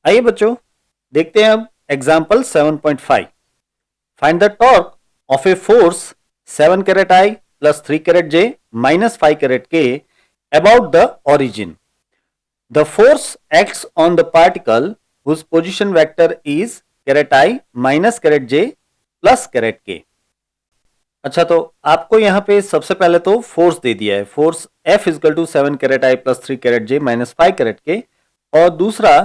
आइए बच्चों देखते हैं अब example 7.5। Find the torque of a force 7 caret i plus 3 caret j minus 5 caret k about the origin. The force acts on the particle whose position vector is caret I minus caret J plus caret K. अच्छा, तो आपको यहाँ पे सबसे पहले तो force दे दिया है, force F equal to 7 caret I plus 3 caret J minus 5 caret K, और दूसरा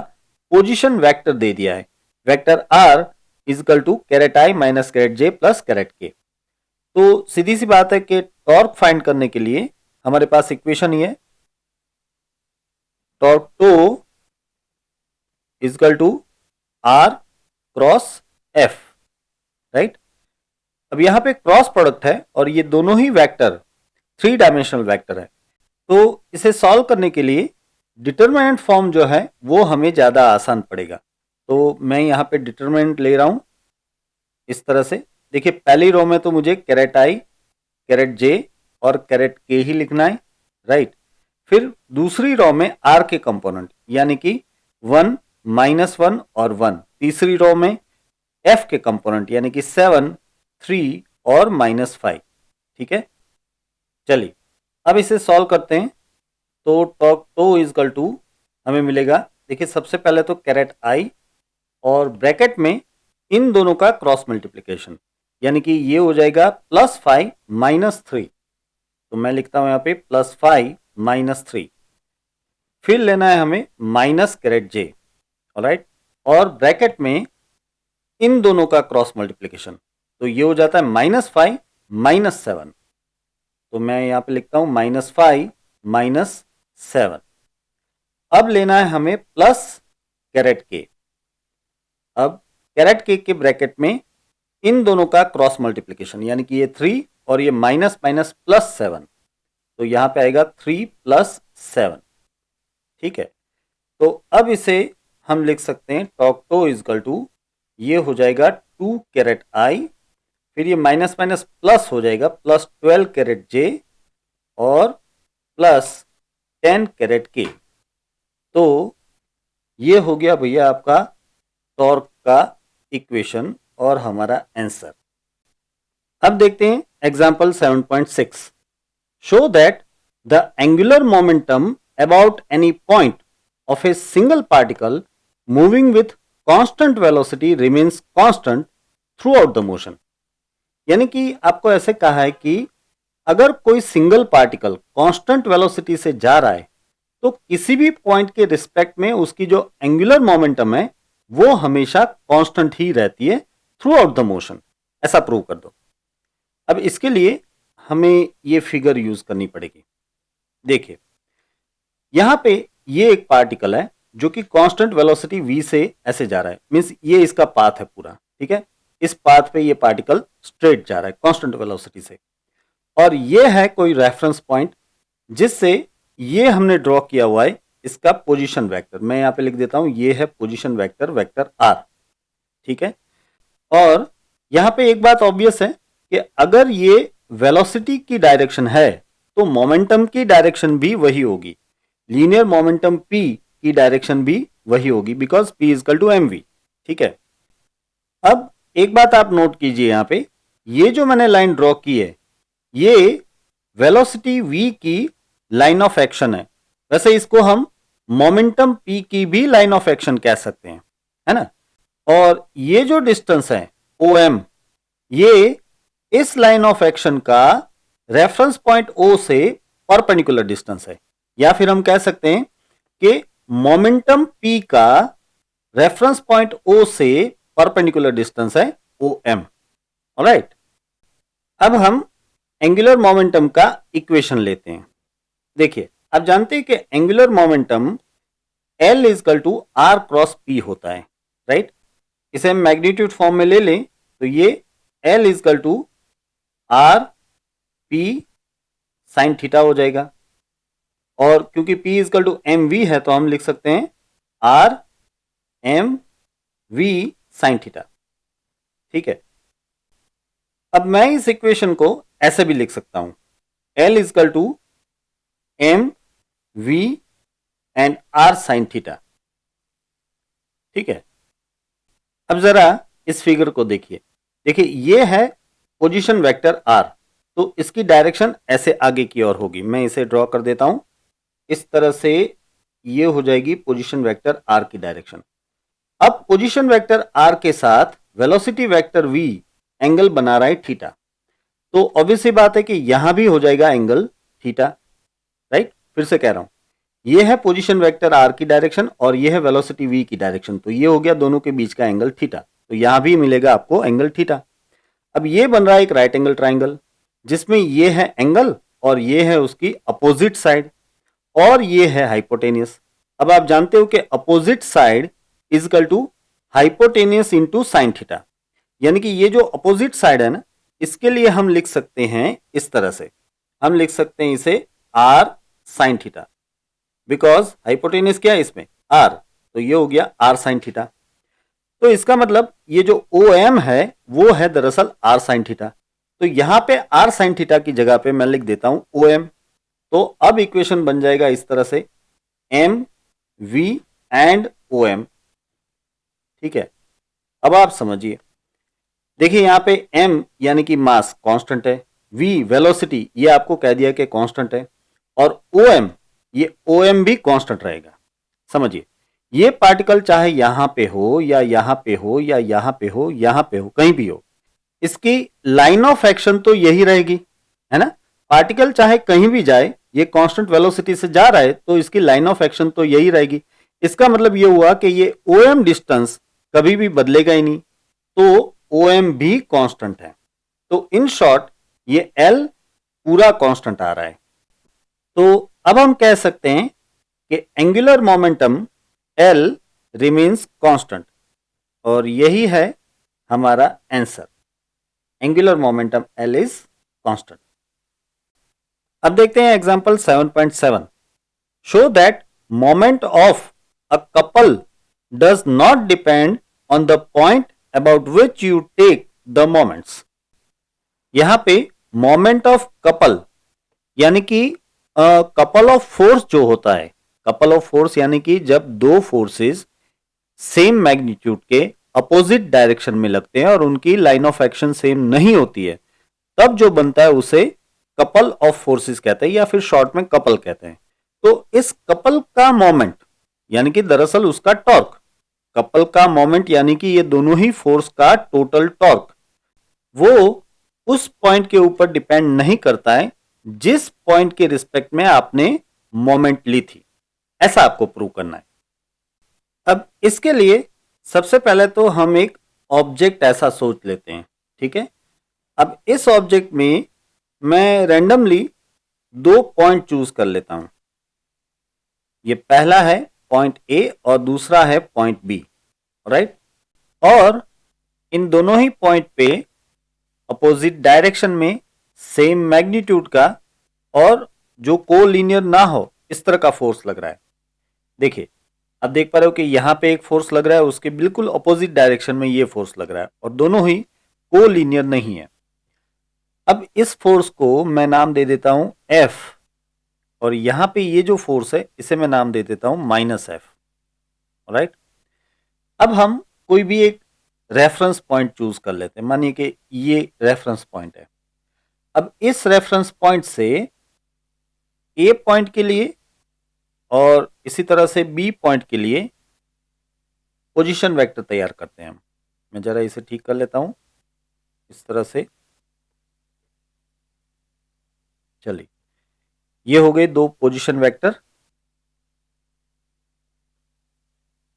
पोजीशन वेक्टर दे दिया है, vector R equal to caret I minus caret J plus caret K। तो सीधी सी बात है कि टॉर्क फाइंड करने के लिए हमारे पास इक्वेशन ही है, torque tau equal to R cross F, right. अब यहां पे क्रॉस प्रोडक्ट है और ये दोनों ही वेक्टर 3 डायमेंशनल वेक्टर है, तो इसे सॉल्व करने के लिए डिटरमिनेंट फॉर्म जो है वो हमें ज़्यादा आसान पड़ेगा। तो मैं यहाँ पे डिटरमिनेंट ले रहा हूँ इस तरह से। देखिए पहली रो में तो मुझे कैरेट आई, कैरेट जे और कैरेट के ही लिखना है, राइट। फिर दूसरी रो में आर के कंपोनेंट यानी कि 1 -1 और 1। तीसरी रो में एफ के कंपोनेंट यानी कि 7, 3 और -5। ठीक है, चलिए अब इसे सॉल्व करते हैं। तो टॉर्क टो इजकल टू हमें मिलेगा, देखिए सबसे पहले तो कैरेट आई और ब्रैकेट में इन दोनों का क्रॉस मल्टीप्लिकेशन यानी कि ये हो जाएगा +5 -3। तो मैं लिखता हूं यहाँ पे +5 -3। फिर लेना है हमें माइनस कैरेट जे, ऑलराइट, और ब्रैकेट में इन दोनों का क्रॉस मल्टीप्लिकेशन, तो ये हो जाता है -5 -7। तो मैं यहाँ पे लिखता हूं -5 -7। अब लेना है हमें प्लस कैरेट के। अब कैरेट के ब्रैकेट में इन दोनों का क्रॉस मल्टीप्लिकेशन यानी कि ये 3 और ये माइनस माइनस +7, तो यहां पे आएगा 3 + 7। ठीक है, तो अब इसे हम लिख सकते हैं टॉर्क टो इजकल टू, ये हो जाएगा 2 कैरेट आई, फिर ये माइनस माइनस प्लस हो जाएगा +12 कैरेट जे और +10 कैरेट के। तो ये हो गया भैया आपका टॉर्क का इक्वेशन और हमारा आंसर। अब देखते हैं example 7.6। Show that the angular momentum about any point of a single particle moving with constant velocity remains constant through out the motion. यानी कि आपको ऐसे कहा है कि अगर कोई सिंगल पार्टिकल कांस्टेंट वेलोसिटी से जा रहा है तो किसी भी पॉइंट के रिस्पेक्ट में उसकी जो एंगुलर मोमेंटम है वो हमेशा कांस्टेंट ही रहती है थ्रू आउट द मोशन। ऐसा प्रूव कर दो। अब इसके लिए हमें ये फिगर यूज करनी पड़ेगी। देखिए यहां पे ये एक पार्टिकल है जो कि कांस्टेंट वेलोसिटी v से ऐसे जा रहा है, मींस ये इसका पाथ है पूरा। ठीक है, इस पाथ पे ये पार्टिकल स्ट्रेट जा रहा है कांस्टेंट वेलोसिटी से, और ये है कोई रेफरेंस पॉइंट जिससे ये हमने ड्रॉ किया हुआ है इसका पोजीशन वेक्टर। मैं यहाँ पे लिख देता हूं, ये है पोजीशन वेक्टर, वेक्टर r। ठीक है, और यहाँ पे एक बात ऑब्वियस है कि अगर ये वेलोसिटी की डायरेक्शन है तो मोमेंटम की डायरेक्शन भी वही होगी, लीनियर मोमेंटम p की डायरेक्शन भी वही होगी, because p equal to mv। ठीक है, अब एक बात आप नोट कीजिए, यहाँ पे ये जो मैंने लाइन ड्रॉ की है ये वेलोसिटी v की लाइन ऑफ एक्शन है। वैसे इसको हम मोमेंटम p की भी लाइन ऑफ एक्शन कह सकते हैं, है ना। और ये जो डिस्टेंस है OM, ये इस लाइन ऑफ एक्शन का रेफरेंस पॉइंट O से परपेंडिकुलर डिस्टेंस है, या फिर हम कह सकते हैं कि मोमेंटम P का रेफरेंस पॉइंट O से परपेंडिकुलर डिस्टेंस है OM। ऑलराइट, अब हम एंगुलर मोमेंटम का इक्वेशन लेते हैं। देखिए आप जानते हैं कि angular momentum L equal to R cross P होता है, राइट। इसे हम मैग्नीट्यूड फॉर्म में ले लें तो ये L equal to R P sine theta हो जाएगा, और क्योंकि P इजकल टू mv है तो हम लिख सकते हैं R m v sign theta. ठीक है, अब मैं इस इक्वेशन को ऐसे भी लिख सकता हूं, L equal to m v and R sine theta. ठीक है। अब जरा इस फिगर को देखिए, देखिए ये है पोजीशन वेक्टर आर, तो इसकी डायरेक्शन ऐसे आगे की ओर होगी। मैं इसे ड्रॉ कर देता हूं, इस तरह से ये हो जाएगी पोजीशन वेक्टर आर की डायरेक्शन। अब पोजीशन वेक्टर आर के साथ वेलोसिटी वेक्टर वी एंगल बना रहा है थीटा, तो ऑब्वियस सी बात है कि यहां भी हो जाएगा एंगल थीटा, राइट। फिर से कह रहा हूं, ये है पोजीशन वेक्टर आर की डायरेक्शन और ये है वेलोसिटी वी की डायरेक्शन, तो ये हो गया दोनों के बीच का एंगल थीटा, तो यहां भी मिलेगा आपको एंगल थीटा। अब ये बन रहा है एक राइट एंगल ट्राइंगल, जिसमें ये है एंगल और ये है उसकी अपोजिट साइड और ये है हाइपोटेनियस। अब आप जानते हो कि opposite side equal to hypotenuse into sine theta, यानी कि ये जो अपोजिट साइड है ना, इसके लिए हम लिख सकते हैं इस तरह से, हम लिख सकते हैं इसे R sine theta, because hypotenuse क्या है इसमें आर, तो ये हो गया आर साइन थीटा। तो इसका मतलब ये जो ओ एम है वो है दरअसल आर साइन थीटा, तो यहां पे आर साइन थीटा की जगह पे मैं लिख देता हूं ओ एम। तो अब इक्वेशन बन जाएगा इस तरह से m v and o m, ठीक है। अब आप समझिए, देखिए यहां पे m यानी कि मास कांस्टेंट है, v वेलोसिटी ये आपको कह दिया कि कांस्टेंट है, और om ये om भी कांस्टेंट रहेगा। समझिए, ये पार्टिकल चाहे यहां पे हो या यहां पे हो या यहां पे हो, यहां पे हो, कहीं भी हो, इसकी लाइन ऑफ एक्शन तो यही रहेगी, है ना। पार्टिकल चाहे कहीं भी जाए, ये कांस्टेंट वेलोसिटी से जा रहा है तो इसकी लाइन ऑफ एक्शन तो यही रहेगी। इसका मतलब ये हुआ कि ये om डिस्टेंस कभी भी बदलेगा ही नहीं, तो OM भी कांस्टेंट है। तो इन शॉर्ट ये L पूरा कांस्टेंट आ रहा है। तो अब हम कह सकते हैं कि angular momentum L remains constant, और यही है हमारा answer, angular momentum L is constant. अब देखते हैं example 7.7, show that moment of a couple does not depend on the point about which you take the moments. यहां पे मोमेंट ऑफ कपल यानी कि कपल ऑफ फोर्स जो होता है, कपल ऑफ फोर्स यानी कि जब दो फोर्सेस सेम मैग्नीट्यूड के अपोजिट डायरेक्शन में लगते हैं और उनकी लाइन ऑफ एक्शन सेम नहीं होती है, तब जो बनता है उसे कपल ऑफ फोर्सेस कहते हैं या फिर शॉर्ट में कपल कहते हैं। तो इस कपल का मोमेंट यानी कि दरअसल उसका टॉर्क, कपल का मोमेंट यानी कि ये दोनों ही फोर्स का टोटल टॉर्क, वो उस पॉइंट के ऊपर डिपेंड नहीं करता है जिस पॉइंट के रिस्पेक्ट में आपने मोमेंट ली थी। ऐसा आपको प्रूव करना है। अब इसके लिए सबसे पहले तो हम एक ऑब्जेक्ट ऐसा सोच लेते हैं, ठीक है। अब इस ऑब्जेक्ट में मैं रैंडमली दो पॉइंट चूज कर लेता हूं। ये पहला है पॉइंट ए और दूसरा है पॉइंट बी, राइट। और इन दोनों ही पॉइंट पे अपोजिट डायरेक्शन में सेम मैग्नीट्यूड का और जो कोलिनियर ना हो इस तरह का फोर्स लग रहा है। देखिए, अब देख पा रहे हो कि यहां पे एक फोर्स लग रहा है, उसके बिल्कुल अपोजिट डायरेक्शन में ये फोर्स लग रहा है और दोनों ही कोलिनियर नहीं है। अब इस फोर्स को मैं नाम दे देता हूं F, और यहां पे ये जो फोर्स है इसे मैं नाम दे देता हूं -F, राइट। अब हम कोई भी एक रेफरेंस पॉइंट चूज कर लेते हैं, मानिए कि ये रेफरेंस पॉइंट है। अब इस रेफरेंस पॉइंट से ए पॉइंट के लिए और इसी तरह से बी पॉइंट के लिए पोजीशन वेक्टर तैयार करते हैं हम। मैं जरा इसे ठीक कर लेता हूं इस तरह से। चलिए, ये हो गए दो पोजीशन वेक्टर,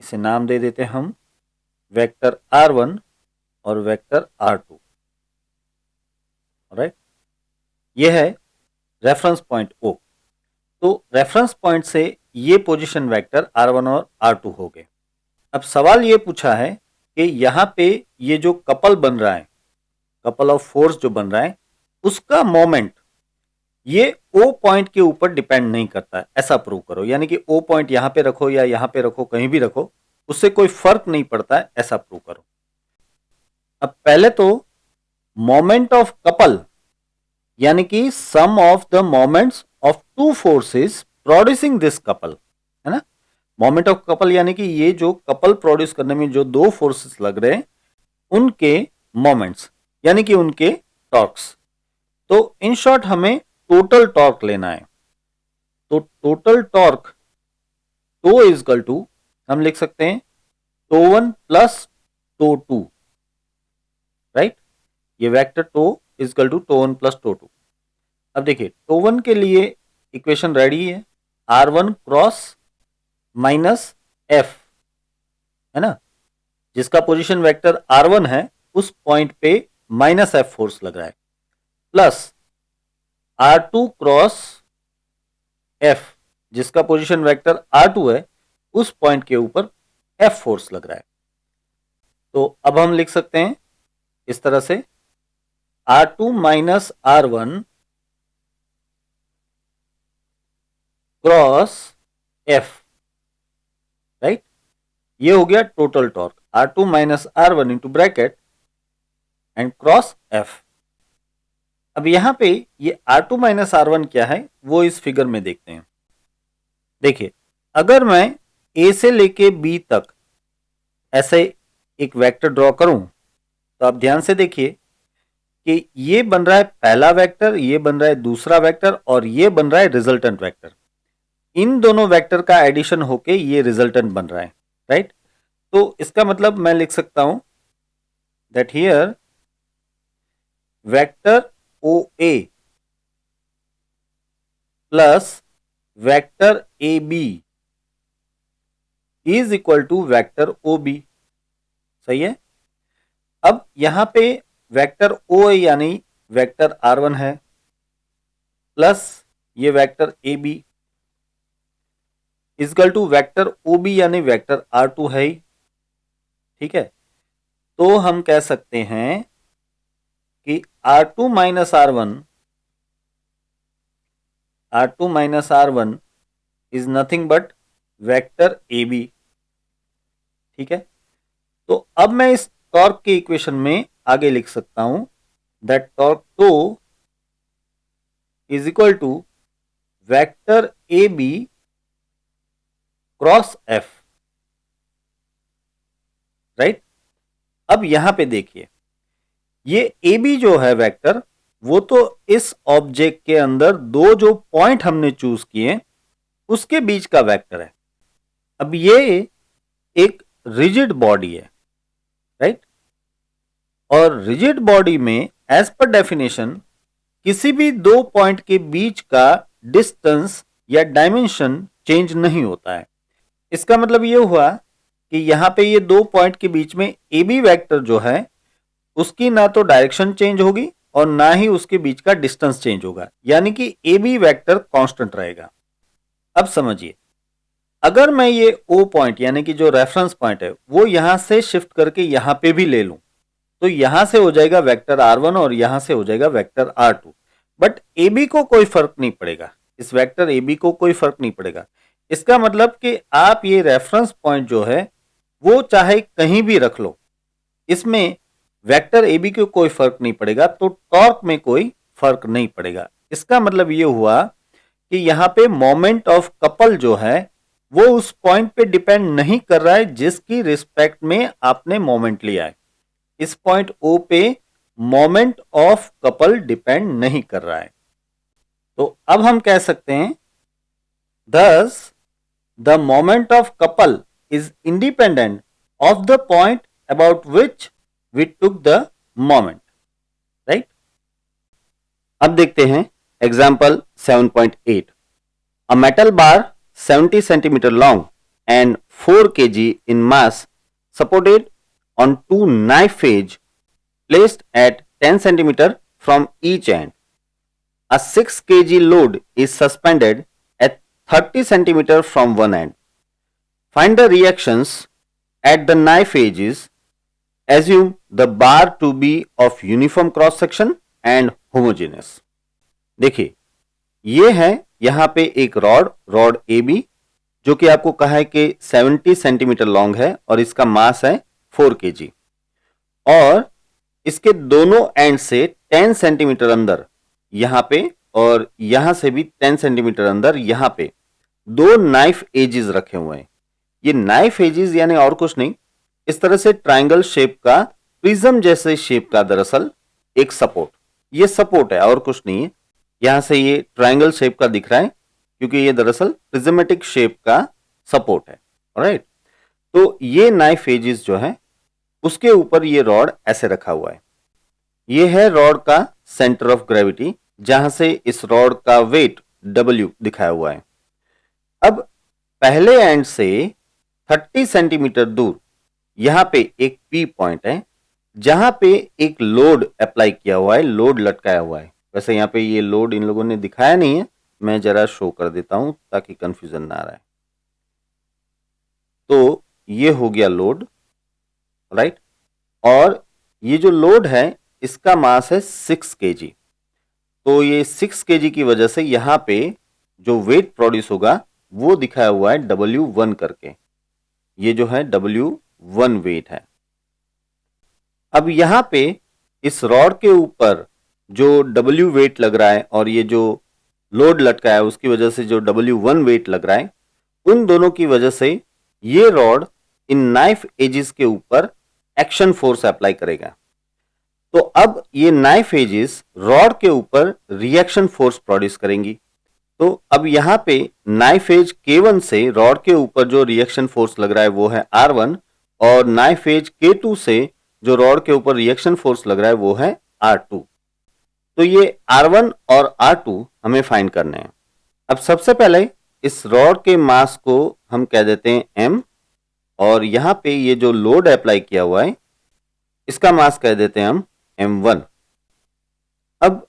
इसे नाम दे देते हैं हम वेक्टर R1 और वेक्टर R2, राइट। ये है रेफरेंस पॉइंट O। तो रेफरेंस पॉइंट से ये पोजीशन वेक्टर R1 और R2 हो गए। अब सवाल ये पूछा है कि यहां पे ये जो कपल बन रहा है, कपल ऑफ फोर्स जो बन रहा है, उसका मोमेंट ये O पॉइंट के ऊपर डिपेंड नहीं करता है, ऐसा प्रूव करो। यानी कि O पॉइंट यहां पे रखो या यहां पे रखो, कहीं भी रखो, उससे कोई फर्क नहीं पड़ता है, ऐसा प्रूव करो। अब पहले तो मोमेंट ऑफ कपल यानी कि sum of the moments of two forces producing this couple, है ना। मोमेंट ऑफ कपल यानी कि ये जो कपल प्रोड्यूस करने में जो दो फोर्सेस लग रहे हैं उनके मोमेंट्स यानी कि उनके टॉर्क्स। तो इन शॉर्ट हमें टोटल टॉर्क लेना है। तो total torque tau is equal to हम लिख सकते हैं tau one plus tau two, right. ये vector tau is equal to tau one plus tau two. अब देखिए टो वन के लिए इक्वेशन रेडी है, r one cross minus f, है ना, जिसका पोजीशन वेक्टर आर वन है उस पॉइंट पे माइनस एफ फोर्स लग रहा है, plus R two cross F जिसका पोजीशन वेक्टर आर टू है उस पॉइंट के ऊपर एफ फोर्स लग रहा है। तो अब हम लिख सकते हैं इस तरह से R two minus R one cross F, right. ये हो गया total torque, R two minus R one into bracket and cross F. अब यहां पे ये R two minus R one क्या है वो इस फिगर में देखते हैं। देखिए अगर मैं ए से लेके बी तक ऐसे एक वेक्टर ड्रॉ करूं तो आप ध्यान से देखिए कि ये बन रहा है पहला वेक्टर, ये बन रहा है दूसरा वेक्टर और ये बन रहा है रिजल्टेंट वेक्टर। इन दोनों वेक्टर का एडिशन होके ये रिजल्टेंट बन रहा है, राइट। तो इसका मतलब मैं लिख सकता हूं that here vector O A plus vector A B is equal to vector O B. सही है। अब यहां पे वेक्टर ओ ए यानी वेक्टर आर वन है प्लस ये vector A B equal to vector O B यानी वेक्टर आर टू है ही, ठीक है। तो हम कह सकते हैं कि R two minus R one is nothing but vector A B, ठीक है। तो अब मैं इस टॉर्क के इक्वेशन में आगे लिख सकता हूं that torque tau is equal to vector A B cross F, right. अब यहां पे देखिए ये ए बी जो है वेक्टर वो तो इस ऑब्जेक्ट के अंदर दो जो पॉइंट हमने चूज किए उसके बीच का वेक्टर है। अब ये एक रिजिड बॉडी है, राइट। और रिजिड बॉडी में एज पर डेफिनेशन किसी भी दो पॉइंट के बीच का डिस्टेंस या डायमेंशन चेंज नहीं होता है। इसका मतलब ये हुआ कि यहां पे ये दो पॉइंट के बीच में ए बी वेक्टर जो है उसकी ना तो डायरेक्शन चेंज होगी और ना ही उसके बीच का डिस्टेंस चेंज होगा, यानी कि ए बी वेक्टर कांस्टेंट रहेगा। अब समझिए अगर मैं ये ओ पॉइंट यानी कि जो रेफरेंस पॉइंट है वो यहां से शिफ्ट करके यहां पे भी ले लूं तो यहां से हो जाएगा वेक्टर आर वन और यहां से हो जाएगा vector R two, but A B को कोई फर्क नहीं पड़ेगा, इस वेक्टर ए बी को कोई फर्क नहीं पड़ेगा। इसका मतलब कि आप ये रेफरेंस पॉइंट जो है वो चाहे कहीं भी रख लो, इसमें वेक्टर ए बी को कोई फर्क नहीं पड़ेगा, तो टॉर्क में कोई फर्क नहीं पड़ेगा। इसका मतलब ये हुआ कि यहां पे मोमेंट ऑफ कपल जो है वो उस पॉइंट पे डिपेंड नहीं कर रहा है जिसकी रिस्पेक्ट में आपने मोमेंट लिया है। इस पॉइंट ओ पे मोमेंट ऑफ कपल डिपेंड नहीं कर रहा है। तो अब हम कह सकते हैं thus the moment of couple is independent of the point about which we took the moment, right? अब देखते हैं example 7.8। A metal bar 70 centimeter long and 4 kg in mass supported on two knife edge placed at 10 centimeter from each end. A 6 kg load is suspended at 30 centimeter from one end. Find the reactions at the knife edges. Assume the bar to be of uniform cross section and homogeneous. देखिए ये है यहां पे एक rod A B जो कि आपको कहा है कि 70 सेंटीमीटर लॉन्ग है और इसका मास है 4 kg और इसके दोनों एंड से 10 सेंटीमीटर अंदर यहां पे और यहां से भी 10 सेंटीमीटर अंदर यहां पे दो नाइफ एजेस रखे हुए हैं। ये नाइफ एजेस यानी और कुछ नहीं, इस तरह से ट्रायंगल शेप का, प्रिज्म जैसे शेप का दरअसल एक सपोर्ट, ये सपोर्ट है और कुछ नहीं है। यहां से ये ट्रायंगल शेप का दिख रहा है क्योंकि ये दरअसल प्रिज्मेटिक शेप का सपोर्ट है। ऑलराइट, तो ये नाइफ एजेस जो है उसके ऊपर ये रॉड ऐसे रखा हुआ है। ये है रॉड का सेंटर ऑफ ग्रेविटी, जहां से इस रॉड का वेट W दिखाया हुआ है। अब पहले एंड से 30 सेंटीमीटर दूर यहां पे एक P पॉइंट है, जहां पे एक लोड अप्लाई किया हुआ है, लोड लटकाया हुआ है। वैसे यहां पे ये लोड इन लोगों ने दिखाया नहीं है, मैं जरा शो कर देता हूं ताकि कंफ्यूजन ना रहे। तो ये हो गया लोड, राइट, और ये जो लोड है इसका मास है 6 kg। तो ये 6 kg की वजह से यहां पे जो वेट प्रोड्यूस होगा वो दिखाया हुआ है W1 करके, ये जो है W1 वेट है। अब यहां पे इस रॉड के ऊपर जो W वेट लग रहा है और ये जो लोड लटका है उसकी वजह से जो W1 वेट लग रहा है, उन दोनों की वजह से ये रॉड इन नाइफ एजेस के ऊपर एक्शन फोर्स अप्लाई करेगा। तो अब ये नाइफ एजेस रॉड के ऊपर रिएक्शन फोर्स प्रोड्यूस करेंगी। तो अब यहां पे नाइफ एज K1 से रॉड के ऊपर जो रिएक्शन फोर्स लग रहा है वो है R1, और नाइफ एज K2 से जो रॉड के ऊपर रिएक्शन फोर्स लग रहा है वो है R2। तो ये R1 और R2 हमें फाइंड करने हैं। अब सबसे पहले इस रॉड के मास को हम कह देते हैं M, और यहां पे ये जो लोड अप्लाई किया हुआ है इसका मास कह देते हैं हम M1। अब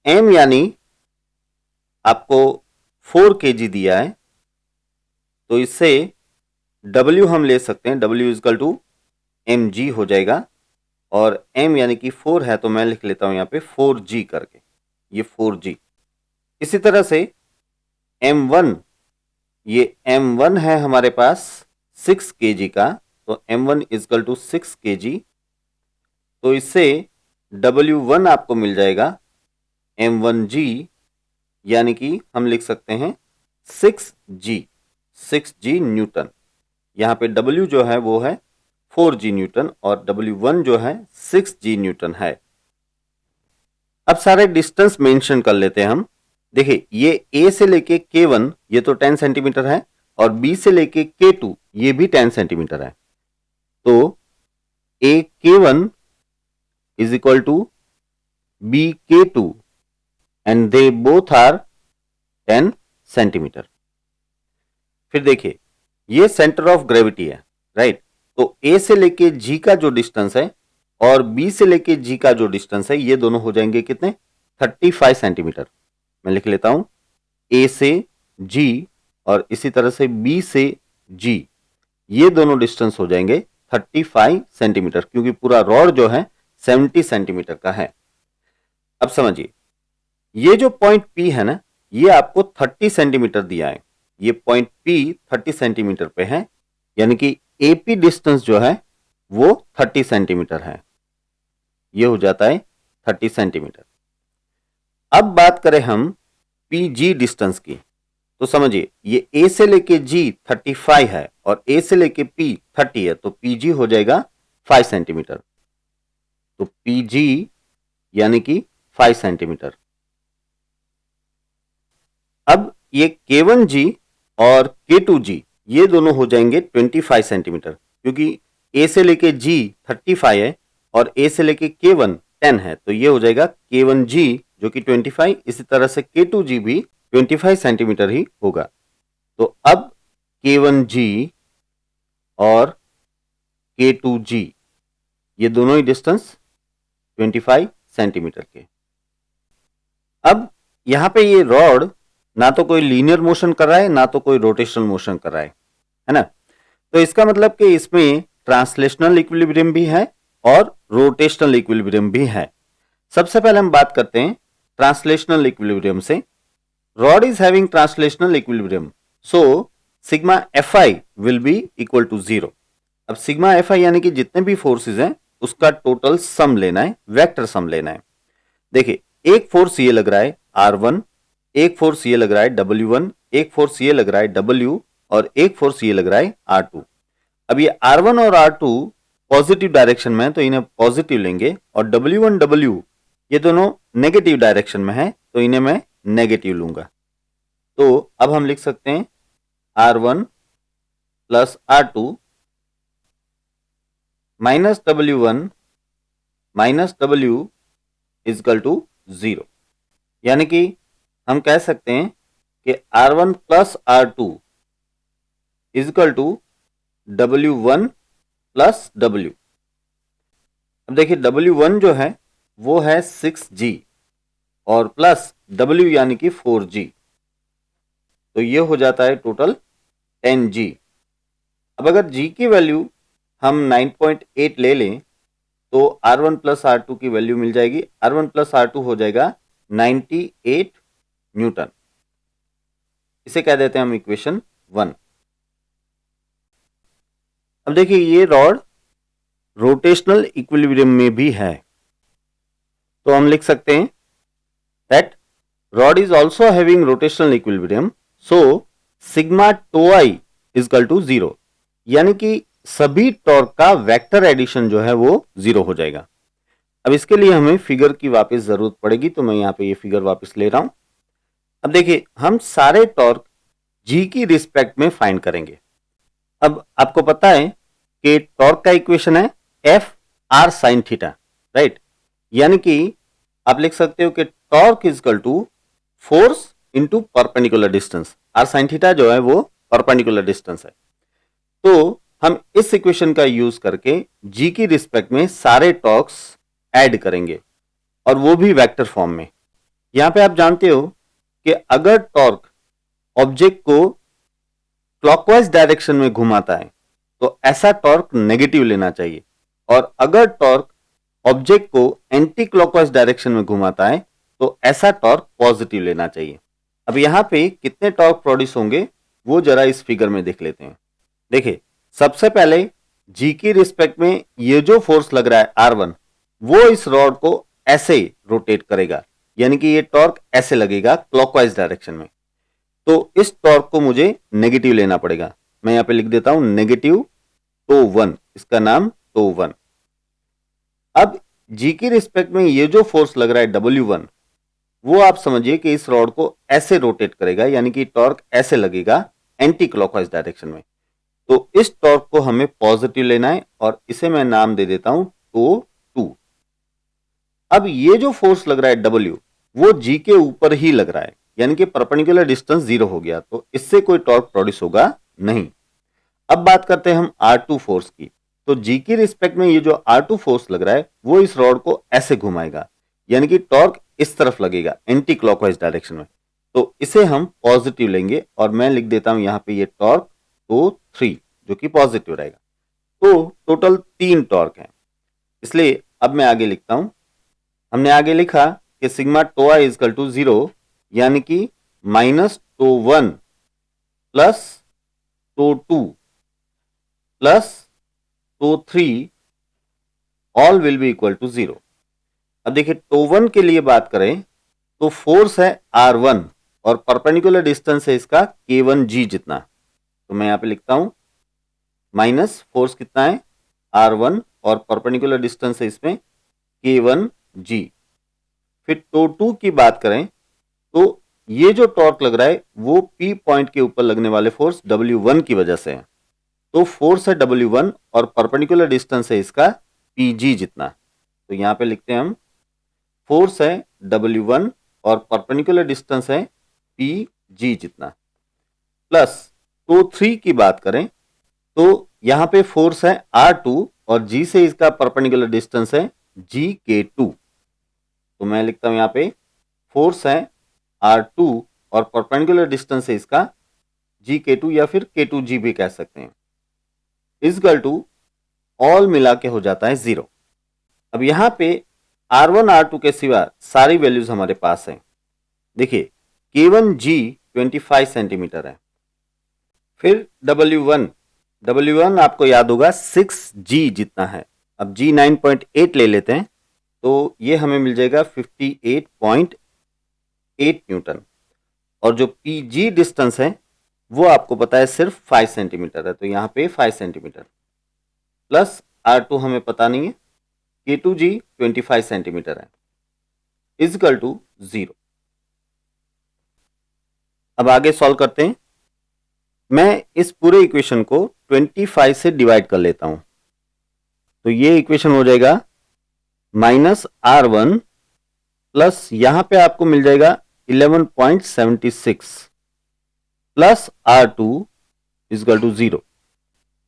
M यानी आपको 4 kg दिया है, तो इससे W हम ले सकते हैं, W इजकल टू mg हो जाएगा, और M यानी कि 4 है तो मैं लिख लेता हूं यहां पे 4g करके, ये 4g। इसी तरह से M1, ये M1 है हमारे पास 6 kg का, तो M1 इजकल टू 6 kg, तो इससे W1 आपको मिल जाएगा M1g, यानी कि हम लिख सकते हैं 6g न्यूटन। यहां पे W जो है वो है 4g न्यूटन और W1 जो है 6g न्यूटन है। अब सारे डिस्टेंस मेंशन कर लेते हैं हम। देखिए ये A से लेके K1 ये तो 10 सेंटीमीटर है, और B से लेके K2 ये भी 10 सेंटीमीटर है। तो AK1 is equal to BK2 and they both are 10 centimetre. फिर देखिए ये सेंटर ऑफ ग्रेविटी है, राइट। तो A से लेके G का जो डिस्टेंस है और B से लेके G का जो डिस्टेंस है ये दोनों हो जाएंगे कितने, 35 सेंटीमीटर। मैं लिख लेता हूं A से G और इसी तरह से B से G, ये दोनों डिस्टेंस हो जाएंगे 35 सेंटीमीटर, क्योंकि पूरा रॉड जो है 70 सेंटीमीटर का है। अब समझिए ये जो पॉइंट P है ना, ये आपको 30 सेंटीमीटर दिया है। ये पॉइंट P 30 सेंटीमीटर पे है, यानी कि AP डिस्टेंस जो है वो 30 सेंटीमीटर है, ये हो जाता है 30 सेंटीमीटर। अब बात करें हम PG डिस्टेंस की, तो समझिए ये A से लेके G 35 है और A से लेके P 30 है, तो PG हो जाएगा 5 सेंटीमीटर। तो PG यानी कि 5 सेंटीमीटर। अब ये K1G और K2G ये दोनों हो जाएंगे 25 सेंटीमीटर, क्योंकि A से लेके G 35 है और A से लेके K1 10 है, तो ये हो जाएगा K1G जो कि 25, इसी तरह से K2G भी 25 सेंटीमीटर ही होगा। तो अब K1G और K2G ये दोनों ही डिस्टेंस 25 सेंटीमीटर के। अब यहां पे ये रॉड ना तो कोई लीनियर मोशन कर रहा है ना तो कोई रोटेशनल मोशन कर रहा है ना। तो इसका मतलब कि इसमें ट्रांसलेशनल इक्विलिब्रियम भी है और रोटेशनल इक्विलिब्रियम भी है। सबसे पहले हम बात करते हैं ट्रांसलेशनल इक्विलिब्रियम से। Rod is having translational equilibrium, so sigma Fi will be equal to 0। अब सिग्मा Fi यानी कि जितने भी फोर्सेस हैं उसका टोटल सम लेना है, वेक्टर सम लेना है। देखिए एक फोर्स ये लग रहा है R1, एक फोर्स ये लग रहा है W1, एक फोर्स ये लग रहा है W, और एक फोर्स ये लग रहा है R2। अब ये R1 और R2 पॉजिटिव डायरेक्शन में है तो इन्हें पॉजिटिव लेंगे, और W1 W ये दोनों नेगेटिव डायरेक्शन में है तो इन्हें मैं नेगेटिव लूंगा। तो अब हम लिख सकते हैं R1 plus R2 minus W1 minus W equal to 0। यानी कि हम कह सकते हैं कि R1 plus R2 equal to W1 plus W। अब देखिए W1 जो है वो है 6G और प्लस W यानी कि 4G, तो ये हो जाता है टोटल 10G। अब अगर G की वैल्यू हम 9.8 ले लें तो R1 प्लस R2 की वैल्यू मिल जाएगी। R1 प्लस R2 हो जाएगा 98 न्यूटन। इसे कह देते हैं हम इक्वेशन 1। अब देखिए ये रॉड रोटेशनल इक्विलिब्रियम में भी है, तो हम लिख सकते हैं that rod is also having rotational equilibrium, so sigma tau i equal to 0। यानी कि सभी टॉर्क का वेक्टर एडिशन जो है वो 0 हो जाएगा। अब इसके लिए हमें फिगर की वापस जरूरत पड़ेगी, तो मैं यहां पे ये फिगर वापस ले रहा हूं। अब देखिए हम सारे टॉर्क जी की रिस्पेक्ट में फाइंड करेंगे। अब आपको पता है कि टॉर्क का इक्वेशन है F R sine theta, right. यानी कि आप लिख सकते हो कि torque equal to force into perpendicular distance. R sine theta जो है वो परपेंडिकुलर डिस्टेंस है। तो हम इस इक्वेशन का यूज करके जी की रिस्पेक्ट में सारे टॉर्क्स ऐड करेंगे, और वो भी वेक्टर फॉर्म में। यहां पे आप जानते हो कि अगर टॉर्क ऑब्जेक्ट को क्लॉकवाइज डायरेक्शन में घुमाता है तो ऐसा टॉर्क नेगेटिव लेना चाहिए, और अगर टॉर्क ऑब्जेक्ट को एंटी क्लॉकवाइज डायरेक्शन में घुमाता है तो ऐसा टॉर्क पॉजिटिव लेना चाहिए। अब यहां पे कितने टॉर्क प्रोड्यूस होंगे वो जरा इस फिगर में देख लेते हैं। देखिए सबसे पहले जी की रिस्पेक्ट में ये जो फोर्स लग रहा है R1 वो इस रॉड को ऐसे रोटेट करेगा, यानी कि ये टॉर्क ऐसे लगेगा क्लॉकवाइज डायरेक्शन में। तो इस टॉर्क को मुझे नेगेटिव लेना पड़ेगा। मैं यहां पे लिख देता हूं नेगेटिव टो 1, इसका नाम टो 1। अब जी की रिस्पेक्ट में ये जो फोर्स लग रहा है W1 वो आप समझिए कि इस रॉड को ऐसे रोटेट करेगा, यानी कि टॉर्क ऐसे लगेगा एंटी क्लॉकवाइज डायरेक्शन में। तो इस टॉर्क को हमें पॉजिटिव लेना है और इसे मैं नाम दे देता हूं टो 2। अब ये जो फोर्स लग रहा है W वो जी के ऊपर ही लग रहा है, यानी कि परपेंडिकुलर डिस्टेंस 0 हो गया, तो इससे कोई टॉर्क प्रोड्यूस होगा नहीं। अब बात करते हैं हम R2 फोर्स की। तो जी की रिस्पेक्ट में ये जो R2 फोर्स लग रहा है वो इस रॉड को ऐसे घुमाएगा, यानी कि टॉर्क इस तरफ लगेगा एंटी क्लॉकवाइज डायरेक्शन में, तो इसे हम पॉजिटिव लेंगे, और मैं लिख देता हूं यहां पे ये टॉर्क टो 3 जो कि पॉजिटिव रहेगा। तो टोटल 3 टॉर्क हैं, इसलिए अब मैं आगे लिखता हूं। हमने आगे लिखा कि sigma tau i equal to 0, यानी कि minus tau 1 plus tau 2 plus tau 3 all will be equal to 0। अब देखिए टो 1 के लिए बात करें तो फोर्स है R1 और परपेंडिकुलर डिस्टेंस है इसका K1G जितना, तो मैं यहां पे लिखता हूं माइनस फोर्स कितना है R1 और परपेंडिकुलर डिस्टेंस है इसमें K1G। फिर टो 2 की बात करें तो ये जो टॉर्क लग रहा है वो P पॉइंट के ऊपर लगने वाले फोर्स W1 की वजह से है, तो फोर्स है W1 और परपेंडिकुलर डिस्टेंस है इसका PG जितना, तो यहां पे लिखते हैं हम फोर्स है W1 और परपेंडिकुलर डिस्टेंस है PG जितना। प्लस टो 3 की बात करें तो यहां पे फोर्स है R2 और G से इसका परपेंडिकुलर डिस्टेंस है GK2, तो मैं लिखता हूं यहां पे फोर्स है R2 और परपेंडिकुलर डिस्टेंस है इसका GK2 या फिर K2G भी कह सकते हैं, इजकल टू ऑल मिला के हो जाता है 0। अब यहां पे R1 R2 के सिवा सारी वैल्यूज हमारे पास हैं। देखिए K1G 25 सेंटीमीटर है। फिर W1 आपको याद होगा 6G जितना है। अब G 9.8 ले लेते हैं तो ये हमें मिल जाएगा 58.8 न्यूटन, और जो PG डिस्टेंस है वो आपको पता है सिर्फ 5 सेंटीमीटर है, तो यहाँ पे 5 सेंटीमीटर प्लस R2 हमें पता नहीं है, K2G 25 सेंटीमीटर है, इजकल टू 0। अब आगे सॉल्व करते हैं। मैं इस पूरे इक्वेशन को 25 से डिवाइड कर लेता हूं, तो ये इक्वेशन हो जाएगा -R1 प्लस यहां पे आपको मिल जाएगा 11.76 प्लस R2 इजकल टू 0,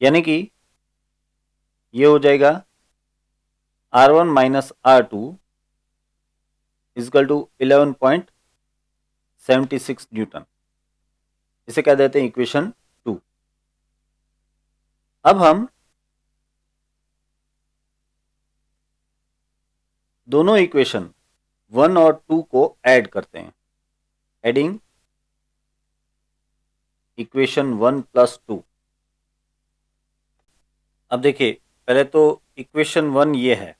यानी कि ये हो जाएगा R1 minus R2 equal to 11.76 Newton. इसे कह देते हैं इक्वेशन 2। अब हम दोनों इक्वेशन 1 और 2 को ऐड करते हैं। Adding equation 1 plus 2। अब देखिए, पहले तो इक्वेशन 1 ये है,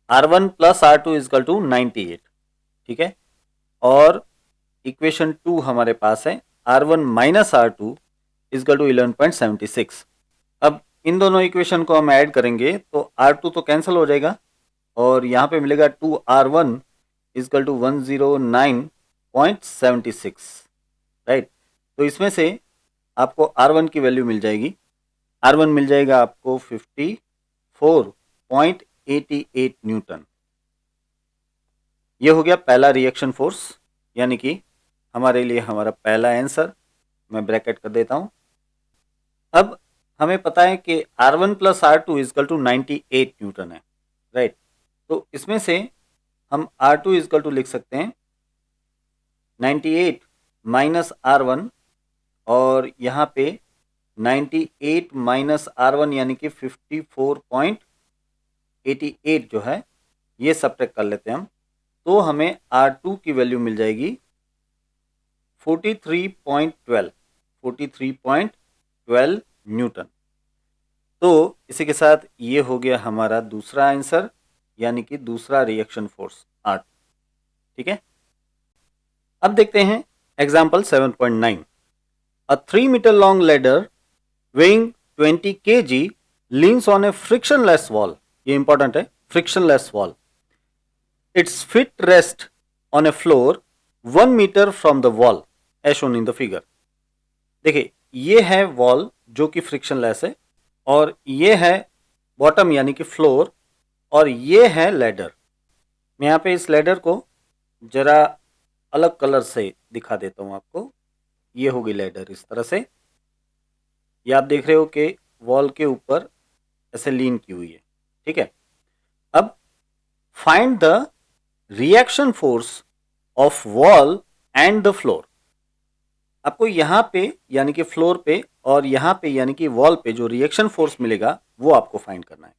R1 plus R2 equal to 98, ठीक है। और इक्वेशन 2 हमारे पास है R1 minus R2 equal to 11.76। अब इन दोनों इक्वेशन को हम ऐड करेंगे तो R2 तो कैंसिल हो जाएगा और यहाँ पे मिलेगा 2R1 इजकल टू 109.76, राइट। तो इसमें से आपको R1 की वैल्यू मिल जाएगी, R1 मिल जाएगा आपको 54.88 न्यूटन। ये हो गया पहला रिएक्शन फोर्स, यानी कि हमारे लिए हमारा पहला आंसर। मैं ब्रैकेट कर देता हूं। अब हमें पता है कि R1 plus R2 equal to 98 newton है, राइट। तो इसमें से हम R2 इजकल टू लिख सकते हैं 98 माइनस R1, और यहाँ पे 98 माइनस R1 यानी कि 54.88 जो है, ये सब्ट्रैक्ट कर लेते हैं हम, तो हमें R2 की वैल्यू मिल जाएगी 43.12 न्यूटन। तो इसी के साथ ये हो गया हमारा दूसरा आंसर, यानी कि दूसरा रिएक्शन फोर्स R2, ठीक है। अब देखते हैं example 7.9। A 3 meter long ladder weighing 20 kg leans on a frictionless wall. ये इंपॉर्टेंट है, frictionless wall. Its feet rest on a floor 1 meter from the wall as shown in the figure. देखिए, ये है वॉल जो कि frictionless है, और ये है बॉटम यानी कि फ्लोर, और ये है लैडर। मैं यहाँ पे इस लैडर को जरा अलग कलर से दिखा देता हूँ आपको। ये होगी लैडर इस तरह से, ये आप देख रहे हो कि वॉल के ऊपर ऐसे लीन की हुई है, ठीक है। अब find the reaction force of wall and the floor. आपको यहाँ पे यानी कि फ्लोर पे और यहाँ पे यानी कि वॉल पे जो रिएक्शन फोर्स मिलेगा वो आपको फाइंड करना है।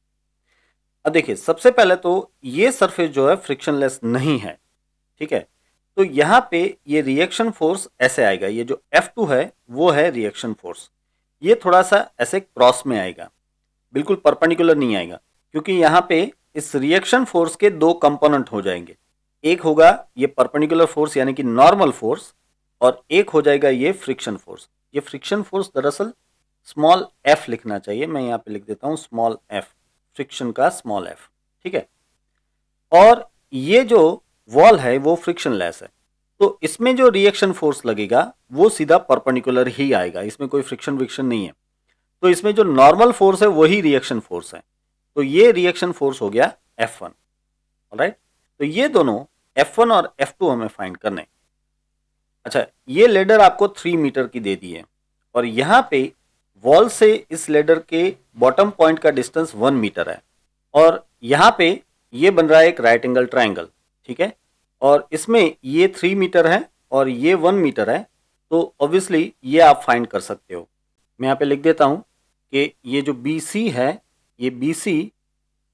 अब देखिए, सबसे पहले तो ये सरफेस जो है फ्रिक्शनलेस नहीं है, ठीक है। तो यहाँ पे ये रिएक्शन फोर्स ऐसे आएगा, ये जो F2 है वो है रिएक्शन फोर्स। ये थोड़ा सा ऐसे क्रॉस में आएगा, बिल्कुल परपेंडिकुलर नहीं आएगा, क्योंकि यहाँ पे इस रिएक्शन फोर्स के दो कंपोनेंट हो जाएंगे। एक होगा ये परपेंडिकुलर फोर्स यानी कि नॉर्मल फोर्स, और एक हो जाएगा ये फ्रिक्शन फोर्स। ये फ्रिक्शन फोर्स दरअसल स्मॉल f लिखना चाहिए, मैं यहाँ पे लिख देता हूँ स्मॉल f, फ्रिक्शन का स्मॉल f, ठीक है। और ये जो वॉल है वो फ्रिक्शनलेस है, तो इसमें जो रिएक्शन फोर्स लगेगा वो सीधा परपेंडिकुलर ही आएगा, इसमें कोई फ्रिक्शन विक्शन नहीं है। तो इसमें जो नॉर्मल फोर्स है वही रिएक्शन फोर्स है, तो ये रिएक्शन फोर्स हो गया F1, ऑलराइट। तो ये दोनों F1 और F2 हमें फाइंड करने। अच्छा, ये लेडर आपको 3 मीटर की दे दी है, और यहाँ पे वॉल से इस लेडर के बॉटम पॉइंट का डिस्टेंस 1 मीटर है, और यहाँ पे ये बन रहा है एक राइट एंगल ट्राइंगल, ठीक है। और इसमें ये 3 मीटर है और ये 1 मीटर है, तो ऑब्वियसली ये आप फाइंड कर सकते हो। मैं यहाँ पे लिख देता हूँ कि ये जो BC है, ये BC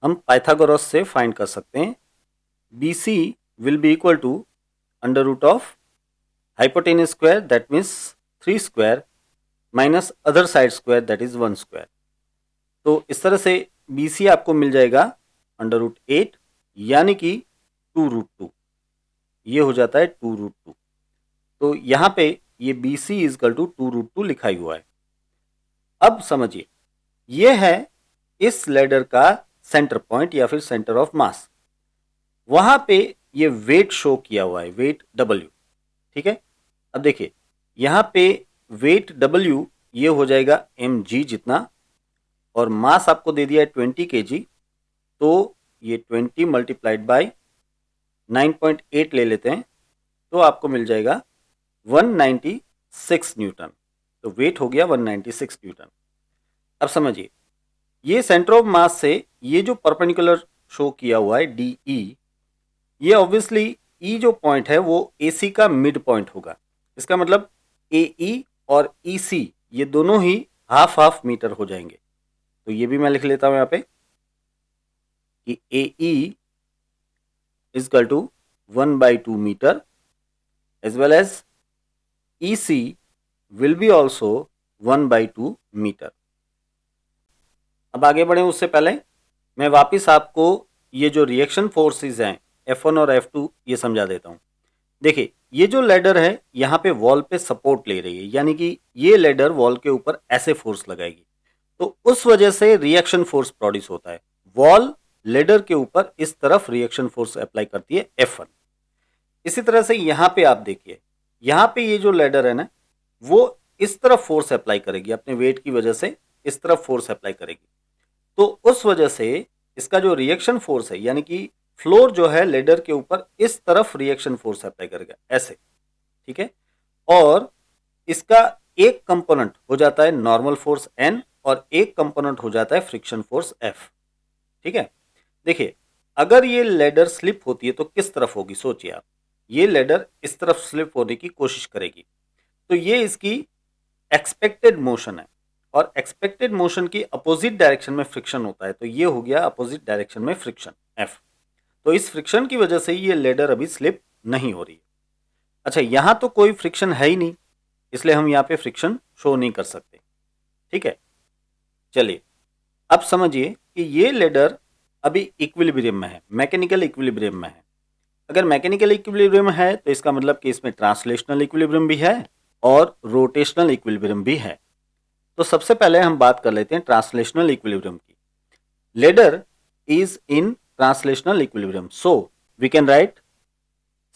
हम पाइथागोरस से फाइंड कर सकते हैं। BC will be equal to under root of hypotenuse square that means 3 square minus other side square that is 1 square. तो इस तरह से BC आपको मिल जाएगा अंडर रूट 8 यानी कि 2 रूट 2, ये हो जाता है 2 रूट 2। तो यहाँ पे ये BC इजकल टू 2√2 लिखा ही हुआ है। अब समझिए, ये है इस लेडर का सेंटर पॉइंट या फिर सेंटर ऑफ मास। वहां पे ये वेट शो किया हुआ है, वेट W, ठीक है। अब देखिए यहां पे वेट W ये हो जाएगा mg जितना, और मास आपको दे दिया है 20 kg, तो ये 20 मल्टीप्लाइड बाय 9.8 ले लेते हैं तो आपको मिल जाएगा 196 न्यूटन। तो वेट हो गया 196 न्यूटन। अब समझिए, ये सेंटर ऑफ मास से ये जो परपेंडिकुलर शो किया हुआ है DE, ये ऑब्वियसली E जो पॉइंट है वो AC का मिड पॉइंट होगा। इसका मतलब AE और EC ये दोनों ही हाफ हाफ मीटर हो जाएंगे। तो ये भी मैं लिख लेता हूं यहाँ पे कि AE equal to 1/2 metre as well as EC will be also 1/2 metre. अब आगे बढ़े उससे पहले मैं वापिस आपको ये जो रिएक्शन फोर्सेस हैं F1 और F2 ये समझा देता हूँ। देखिए ये जो लेडर है यहाँ पे वॉल पे सपोर्ट ले रही है, यानी कि ये लेडर वॉल के ऊपर ऐसे फोर्स लगाएगी, तो उस वजह से रिएक्शन फोर्स प्रोड्यूस होता है। वॉल लेडर के ऊपर इस तरफ रिएक्शन फोर्स अप्लाई करती है F1। इसी तरह से यहाँ पे आप देखिए, यहाँ पे ये जो लेडर है ना वो इस तरफ फोर्स अप्लाई करेगी, अपने वेट की वजह से इस तरफ फोर्स अप्लाई करेगी। तो उस वजह से इसका जो रिएक्शन फोर्स है, यानी कि फ्लोर जो है लेडर के ऊपर इस तरफ रिएक्शन फोर्स अप्लाई करेगा ऐसे, ठीक है। और इसका एक कंपोनेंट हो जाता है नॉर्मल फोर्स N और एक कंपोनेंट हो जाता है फ्रिक्शन फोर्स F, ठीक है। देखिए अगर ये लेडर स्लिप होती है तो किस तरफ होगी, सोचिए आप। ये लेडर इस तरफ स्लिप होने की कोशिश करेगी, तो ये इसकी एक्सपेक्टेड मोशन है, और एक्सपेक्टेड मोशन की अपोजिट डायरेक्शन में फ्रिक्शन होता है, तो ये हो गया अपोजिट डायरेक्शन में फ्रिक्शन F। तो इस फ्रिक्शन की वजह से ये लेडर अभी स्लिप नहीं हो रही है। अच्छा, यहां तो कोई फ्रिक्शन है ही नहीं, इसलिए हम यहाँ पे फ्रिक्शन शो नहीं कर सकते, ठीक है। चलिए अब समझिए कि ये लेडर अभी इक्विलिब्रियम में है, मैकेनिकल इक्विलिब्रियम में है। अगर मैकेनिकल इक्विलिब्रियम है तो इसका मतलब कि इसमें ट्रांसलेशनल इक्विलिब्रियम भी है और रोटेशनल इक्विलिब्रियम भी है। तो सबसे पहले हम बात कर लेते हैं ट्रांसलेशनल इक्विलिब्रियम की। Ladder is in translational equilibrium, so we can write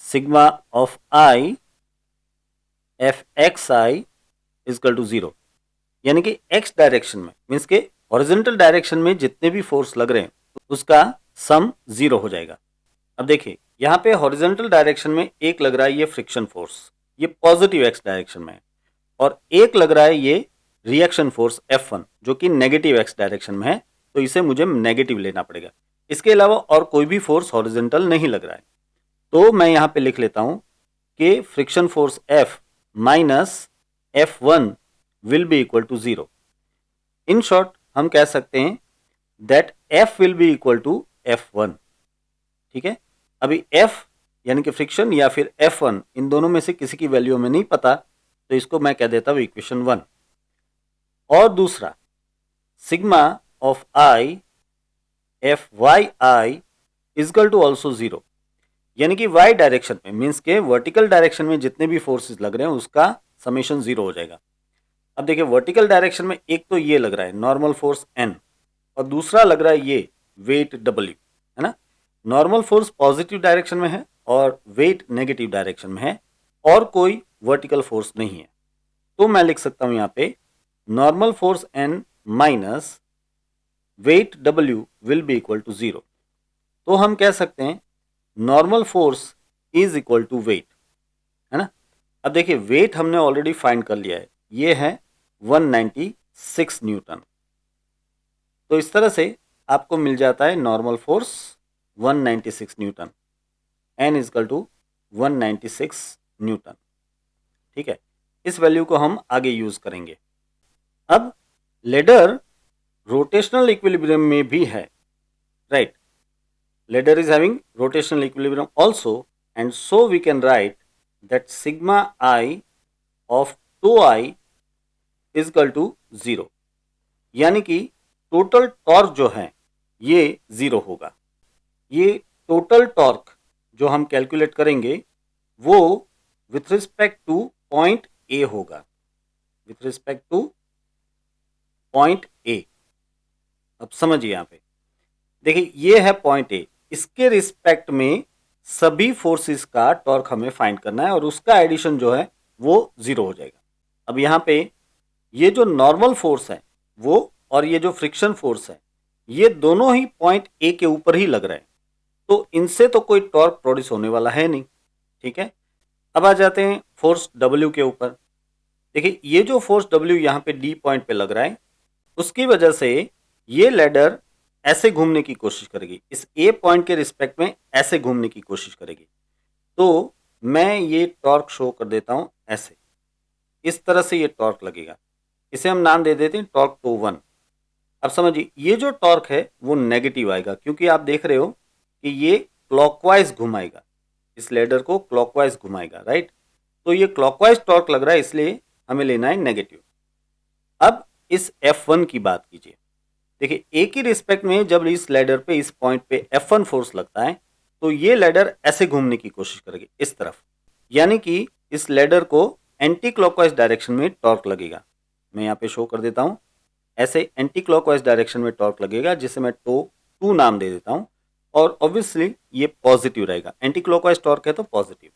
sigma of I Fxi equal to 0, यानी कि x डायरेक्शन में मीन्स के हॉरिजॉन्टल डायरेक्शन में जितने भी फोर्स लग रहे हैं उसका सम 0 हो जाएगा। अब देखिए यहाँ पे हॉरिजॉन्टल डायरेक्शन में एक लग रहा है ये फ्रिक्शन फोर्स, ये पॉजिटिव x डायरेक्शन में है, और एक लग रहा है ये रिएक्शन फोर्स F1 जो कि नेगेटिव x डायरेक्शन में है, तो इसे मुझे नेगेटिव लेना पड़ेगा। इसके अलावा और कोई भी फोर्स हॉरिजॉन्टल नहीं लग रहा है, तो मैं यहाँ पे लिख लेता हूं कि friction force F minus F1 will be equal to 0। In short हम कह सकते हैं that F will be equal to F1, ठीक है। अभी F यानी कि फ्रिक्शन या फिर F1 इन दोनों में से किसी की वैल्यू हमें नहीं पता, तो इसको मैं कह देता हूं इक्वेशन 1। और दूसरा sigma of I Fyi equal to also 0, यानी कि y डायरेक्शन में मीन्स के वर्टिकल डायरेक्शन में जितने भी फोर्सेस लग रहे हैं उसका समेशन 0 हो जाएगा। अब देखिए वर्टिकल डायरेक्शन में एक तो ये लग रहा है नॉर्मल फोर्स N, और दूसरा लग रहा है ये वेट W, है ना। नॉर्मल फोर्स पॉजिटिव डायरेक्शन में है और वेट नेगेटिव डायरेक्शन में है, और कोई वर्टिकल फोर्स नहीं है। तो मैं लिख सकता हूं यहाँ पे normal force N minus weight W will be equal to 0। तो हम कह सकते हैं normal force is equal to weight, है ना। अब देखिए वेट हमने ऑलरेडी फाइंड कर लिया है, ये है 196 न्यूटन। तो इस तरह से आपको मिल जाता है normal force 196 newton, N equal to 196 newton, ठीक है। इस वैल्यू को हम आगे यूज करेंगे। अब लेडर रोटेशनल इक्विलिब्रियम में भी है, right. Ladder is having rotational equilibrium also, and so we can write that sigma I of 2i is equal to 0, यानी कि टोटल टॉर्क जो है ये 0 होगा। ये टोटल टॉर्क जो हम कैलकुलेट करेंगे वो with respect to point A होगा, with respect to point A. अब समझिए यहाँ पे, देखिए ये है पॉइंट ए, इसके रिस्पेक्ट में सभी फोर्सेस का टॉर्क हमें फाइंड करना है और उसका एडिशन जो है वो 0 हो जाएगा। अब यहाँ पे ये जो नॉर्मल फोर्स है वो और ये जो फ्रिक्शन फोर्स है ये दोनों ही पॉइंट ए के ऊपर ही लग रहे हैं, तो इनसे तो कोई टॉर्क प्रोड्यूस होने वाला है नहीं। ठीक है, अब आ जाते हैं फोर्स डब्ल्यू के ऊपर। देखिए ये जो फोर्स डब्ल्यू यहाँ पे डी पॉइंट पे लग रहा है, उसकी वजह से ये लैडर ऐसे घूमने की कोशिश करेगी, इस ए पॉइंट के रिस्पेक्ट में ऐसे घूमने की कोशिश करेगी। तो मैं ये टॉर्क शो कर देता हूं ऐसे, इस तरह से ये टॉर्क लगेगा, इसे हम नाम दे देते हैं टॉर्क टो 1। अब समझिए ये जो टॉर्क है वो नेगेटिव आएगा, क्योंकि आप देख रहे हो कि ये क्लॉकवाइज घुमाएगा, इस लैडर को क्लॉकवाइज घुमाएगा, राइट। तो ये क्लॉकवाइज टॉर्क लग रहा है, इसलिए हमें लेना है नेगेटिव। अब इस F1 की बात कीजिए। देखिए ए की रिस्पेक्ट में जब इस लैडर पे, इस पॉइंट पे F1 फोर्स लगता है तो ये लैडर ऐसे घूमने की कोशिश करेगी इस तरफ, यानी कि इस लैडर को एंटी क्लॉकवाइज डायरेक्शन में टॉर्क लगेगा। मैं यहाँ पे शो कर देता हूँ, ऐसे एंटी क्लॉकवाइज डायरेक्शन में टॉर्क लगेगा, जिसे मैं टो 2 नाम दे देता हूँ, और ऑब्वियसली ये पॉजिटिव रहेगा, एंटी क्लॉकवाइज टॉर्क है तो पॉजिटिव।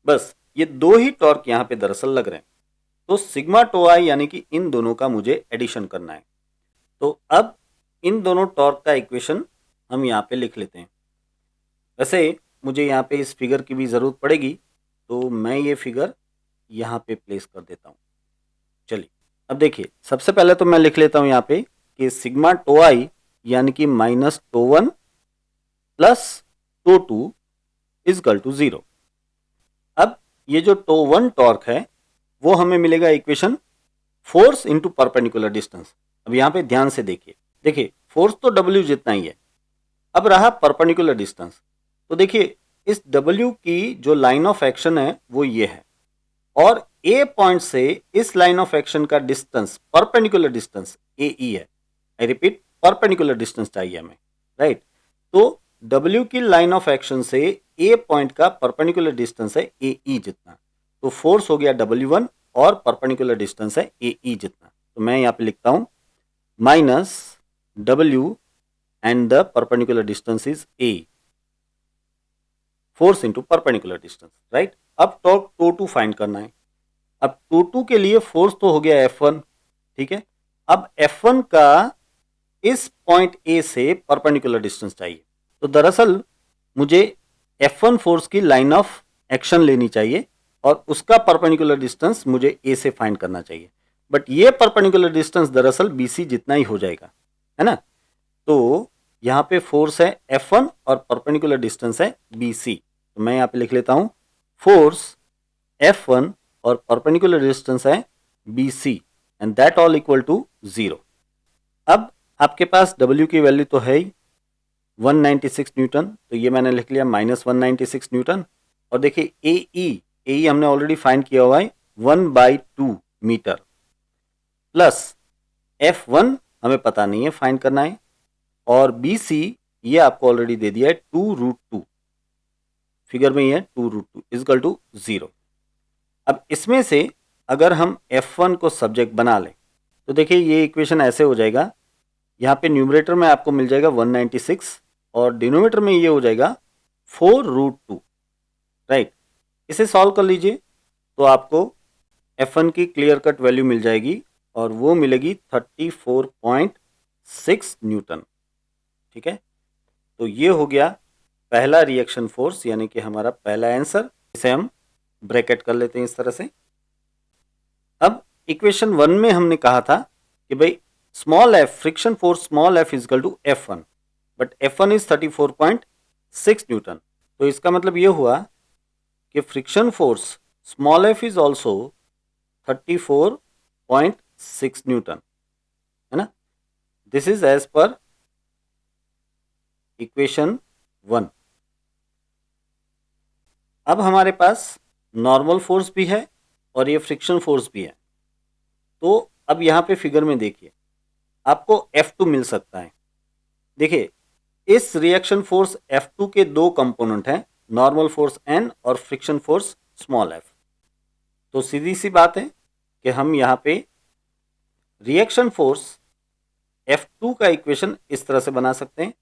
बस ये दो ही टॉर्क यहाँ पे दरअसल लग रहे हैं, तो सिग्मा टो आई यानी कि इन दोनों का मुझे एडिशन करना है। तो अब इन दोनों टॉर्क का इक्वेशन हम यहाँ पे लिख लेते हैं। वैसे मुझे यहाँ पे इस फिगर की भी ज़रूरत पड़ेगी, तो मैं ये फिगर यहाँ पे प्लेस कर देता हूँ। चलिए अब देखिए, सबसे पहले तो मैं लिख लेता हूँ यहाँ पे कि सिग्मा टो आई यानी कि minus tau 1 plus tau 2 equal to 0। अब ये जो टो 1 टॉर्क है वो हमें मिलेगा equation force into perpendicular distance. अब यहाँ पे ध्यान से देखिए फोर्स तो W जितना ही है, अब रहा परपेंडिकुलर डिस्टेंस। तो देखिए इस W की जो लाइन ऑफ एक्शन है वो ये है, और A पॉइंट से इस लाइन ऑफ एक्शन का डिस्टेंस, परपेंडिकुलर डिस्टेंस AE है। आई रिपीट, परपेंडिकुलर डिस्टेंस चाहिए हमें, राइट। तो W की लाइन ऑफ एक्शन से A पॉइंट का परपेंडिकुलर डिस्टेंस है AE जितना, तो फोर्स हो गया W1 और परपेंडिकुलर डिस्टेंस है AE जितना। तो मैं यहाँ पे लिखता हूं minus W and the perpendicular distance is A, force into perpendicular distance, right. अब टॉर्क टो 2 फाइंड करना है। अब टो 2 के लिए फोर्स तो हो गया F1, ठीक है। अब F1 का इस पॉइंट A से परपेंडिकुलर डिस्टेंस चाहिए, तो दरअसल मुझे F1 फोर्स की लाइन ऑफ एक्शन लेनी चाहिए और उसका परपेंडिकुलर डिस्टेंस मुझे A से फाइंड करना चाहिए, बट ये परपेंडिकुलर डिस्टेंस दरअसल BC जितना ही हो जाएगा, है ना। तो यहाँ पे फोर्स है F1 और परपेंडिकुलर डिस्टेंस है BC, तो मैं यहाँ पे लिख लेता हूँ फोर्स F1 और परपेंडिकुलर डिस्टेंस है BC and that all equal to 0। अब आपके पास W की वैल्यू तो है ही 196 न्यूटन, तो ये मैंने लिख लिया माइनस 196 न्यूटन। और देखिए AE हमने ऑलरेडी फाइंड किया हुआ है 1/2 मीटर, प्लस F1 हमें पता नहीं है, फाइंड करना है, और BC ये आपको ऑलरेडी दे दिया है 2√2, फिगर में ही है 2√2 इजकल टू 0। अब इसमें से अगर हम F1 को सब्जेक्ट बना लें तो देखिए ये इक्वेशन ऐसे हो जाएगा, यहाँ पे न्यूमरेटर में आपको मिल जाएगा 196 और डिनोमिनेटर में ये हो जाएगा 4√2, राइट। इसे सॉल्व कर लीजिए तो आपको F1 की क्लियर कट वैल्यू मिल जाएगी और वो मिलेगी 34.6 न्यूटन, ठीक है। तो ये हो गया पहला रिएक्शन फोर्स, यानी कि हमारा पहला आंसर। इसे हम ब्रैकेट कर लेते हैं इस तरह से। अब इक्वेशन 1 में हमने कहा था कि भाई small F, friction force small F equal to F1, but F1 is 34.6 newton. तो इसका मतलब ये हुआ कि friction force small F is also 34.6 newton, है ना। This is as per equation 1। अब हमारे पास नॉर्मल फोर्स भी है और ये फ्रिक्शन फोर्स भी है, तो अब यहाँ पे फिगर में देखिए आपको F2 मिल सकता है। देखिए इस रिएक्शन फोर्स F2 के दो कंपोनेंट हैं, नॉर्मल फोर्स N और फ्रिक्शन फोर्स स्मॉल f। तो सीधी सी बात है कि हम यहाँ पे रिएक्शन फोर्स F2 का इक्वेशन इस तरह से बना सकते हैं,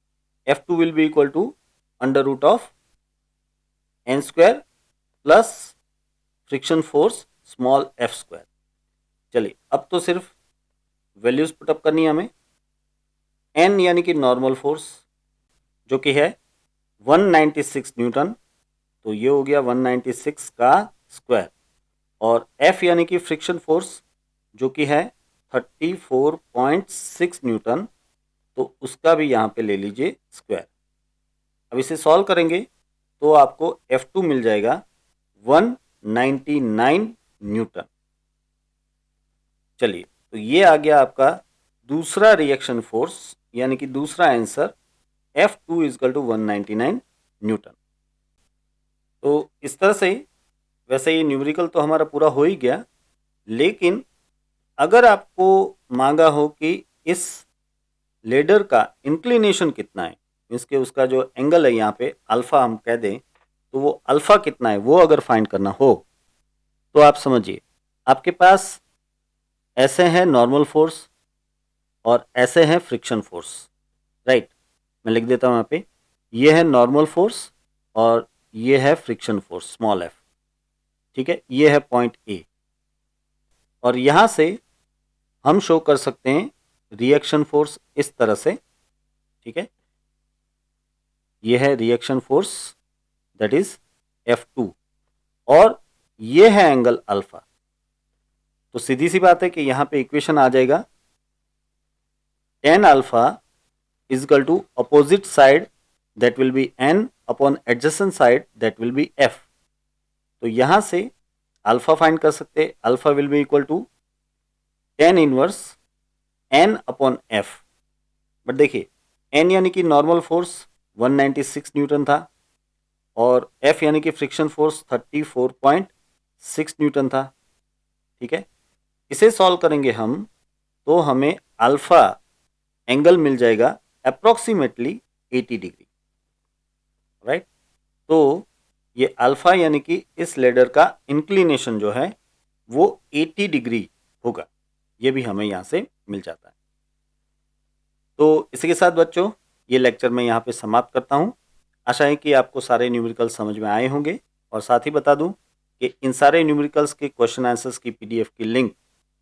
F2 will be equal to under root of n square plus friction force small f square. चलिए अब तो सिर्फ वैल्यूज पुटअप करनी है हमें। n यानी कि नॉर्मल फोर्स जो कि है 196 न्यूटन, तो ये हो गया 196 का स्क्वायर, और F यानी कि फ्रिक्शन फोर्स जो कि है 34.6 न्यूटन, तो उसका भी यहाँ पे ले लीजिए स्क्वायर। अब इसे सॉल्व करेंगे तो आपको F2 मिल जाएगा 199 न्यूटन। चलिए तो ये आ गया आपका दूसरा रिएक्शन फोर्स, यानी कि दूसरा answer F2 is equal to 199 Newton. तो इस तरह से वैसे ये न्यूमेरिकल तो हमारा पूरा हो ही गया, लेकिन अगर आपको मांगा हो कि इस लेडर का इंक्लिनेशन कितना है, मीन्स के उसका जो एंगल है यहाँ पे अल्फा हम कह दें, तो वो अल्फा कितना है वो अगर फाइंड करना हो तो आप समझिए आपके पास ऐसे हैं नॉर्मल फोर्स और ऐसे हैं फ्रिक्शन फोर्स, राइट। मैं लिख देता हूँ यहाँ पे, ये है नॉर्मल फोर्स और ये है फ्रिक्शन फोर्स स्मॉल एफ, ठीक है। ये है पॉइंट ए, और यहाँ से हम शो कर सकते हैं रिएक्शन फोर्स इस तरह से, ठीक है। ये है reaction force that is F2 और ये है एंगल अल्फा। तो सीधी सी बात है कि यहाँ पे इक्वेशन आ जाएगा tan alpha equal to opposite side that will be n upon adjacent side that will be f। तो यहाँ से अल्फा फाइंड कर सकते हैं, alpha will be equal to tan inverse n upon f। But देखिए n यानी कि normal force 196 Newton था और f यानी कि फ्रिक्शन फोर्स 34.6 न्यूटन था, ठीक है। इसे सॉल्व करेंगे हम तो हमें अल्फा एंगल मिल जाएगा अप्रोक्सीमेटली 80 डिग्री, राइट। तो ये अल्फा यानी कि इस लेडर का इंक्लिनेशन जो है वो 80 डिग्री होगा, ये भी हमें यहाँ से मिल जाता है। तो इसी के साथ बच्चों ये लेक्चर मैं यहाँ पे समाप्त करता हूँ। आशा है कि आपको सारे न्यूमेरिकल समझ में आए होंगे, और साथ ही बता दूं कि इन सारे न्यूमेरिकल्स के क्वेश्चन आंसर्स की पीडीएफ की लिंक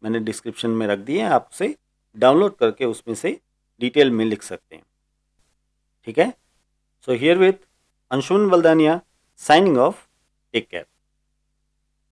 मैंने डिस्क्रिप्शन में रख दी है, आप उसे डाउनलोड करके उसमें से डिटेल में लिख सकते हैं, ठीक है। So here with Anshuman Valdania signing off, take care.